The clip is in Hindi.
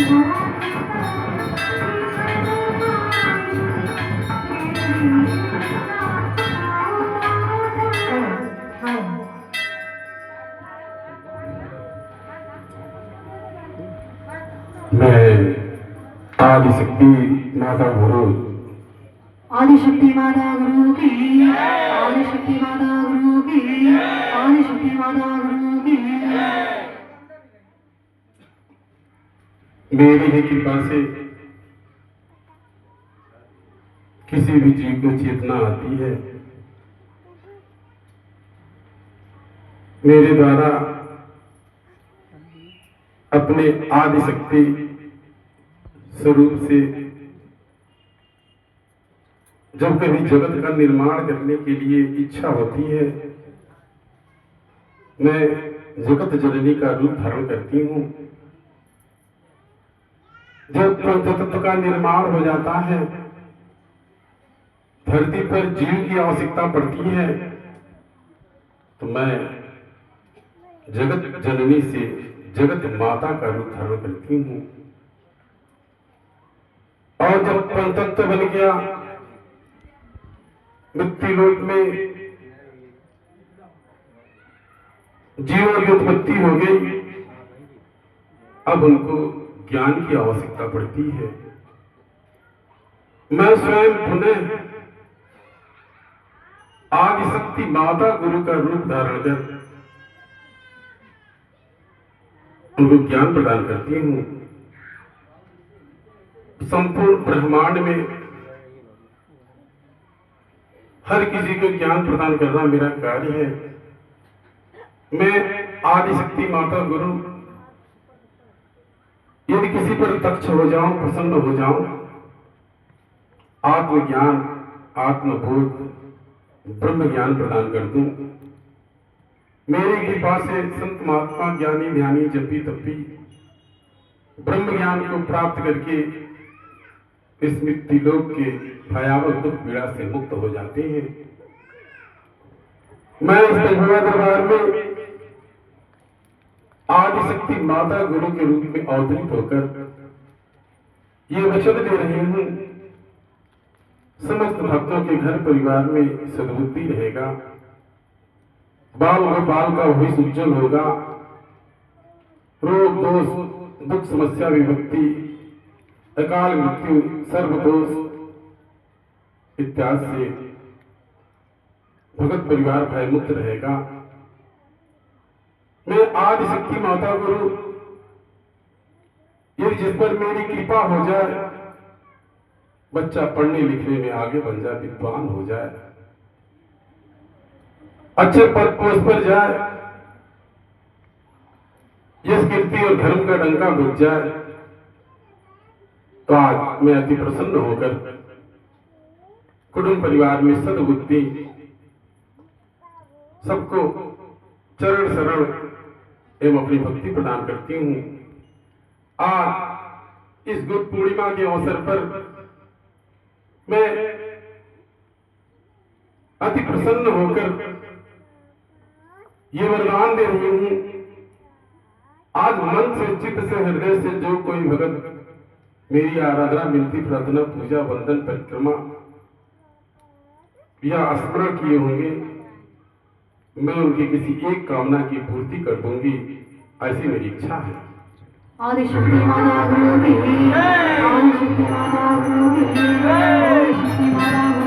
मैं आदिशक्ति माता गुरु आदिशक्ति माता गुरु की आदिशक्ति माता गुरु की आदिशक्ति माता गुरु की मेरी ही कृपा से किसी भी जीव को चेतना आती है। मेरे द्वारा अपने आदिशक्ति स्वरूप से जब कभी जगत का निर्माण करने के लिए इच्छा होती है, मैं जगत जननी का रूप धारण करती हूँ। जब तत्व का निर्माण हो जाता है, धरती पर जीव की आवश्यकता पड़ती है, तो मैं जगत जननी से जगत माता का रूप धारण करती हूँ। और जब पंचतत्व बन गया, मृत्युलोक में जीवों की उत्पत्ति हो गई। अब उनको ज्ञान की आवश्यकता पड़ती है। मैं स्वयं पुनः आदिशक्ति माता गुरु का रूप धारण कर उनको ज्ञान प्रदान करती हूँ। संपूर्ण ब्रह्मांड में हर किसी को ज्ञान प्रदान करना मेरा कार्य है। मैं आदिशक्ति माता गुरु यदि किसी पर दक्ष हो जाऊं, प्रसन्न हो जाऊं, आत्मज्ञान, आत्मबोध, ब्रह्म ज्ञान प्रदान कर दूं। मेरी कृपा से संत महात्मा, ज्ञानी ध्यानी, जपी तपी ब्रह्म ज्ञान को प्राप्त करके इस मृत्युलोक के भयावह दुख पीड़ा से मुक्त हो जाते हैं। मैं इस दरबार में आदिशक्ति माता गुरु के रूप में अवतरित होकर ये वचन दे रही हूं, समस्त भक्तों के घर परिवार में सद्बुद्धि रहेगा, बाल गोपाल का भविष्य उज्जवल होगा, रोग दोष दुख समस्या विभक्ति अकाल मृत्यु सर्वदोष इत्यादि से भगत परिवार भयमुक्त रहेगा। मैं आदिशक्ति माता गुरु यदि जिस पर मेरी कृपा हो जाए, बच्चा पढ़ने लिखने में आगे बन जाए, विद्वान हो जाए, अच्छे पद पोस्ट पर जाए, यश कीर्ति और धर्म का डंका बज जाए, तो आज मैं अति प्रसन्न होकर कुटुंब परिवार में सद्बुद्धि, सबको चरण शरण एवं अपनी भक्ति प्रदान करती हूँ। आज इस गुरु पूर्णिमा के अवसर पर मैं अति प्रसन्न होकर ये वरदान दे रही हूँ, आज मन से, चित्त से, हृदय से जो कोई भगत मेरी आराधना, विनती, प्रार्थना, पूजा, वंदन, परिक्रमा या स्मरण किए होंगे, मैं उनकी किसी एक कामना की पूर्ति कर दूंगी, ऐसी मेरी इच्छा है। आदिशक्ति माता गुरु की आदिशक्ति माता गुरु की आदिशक्ति माता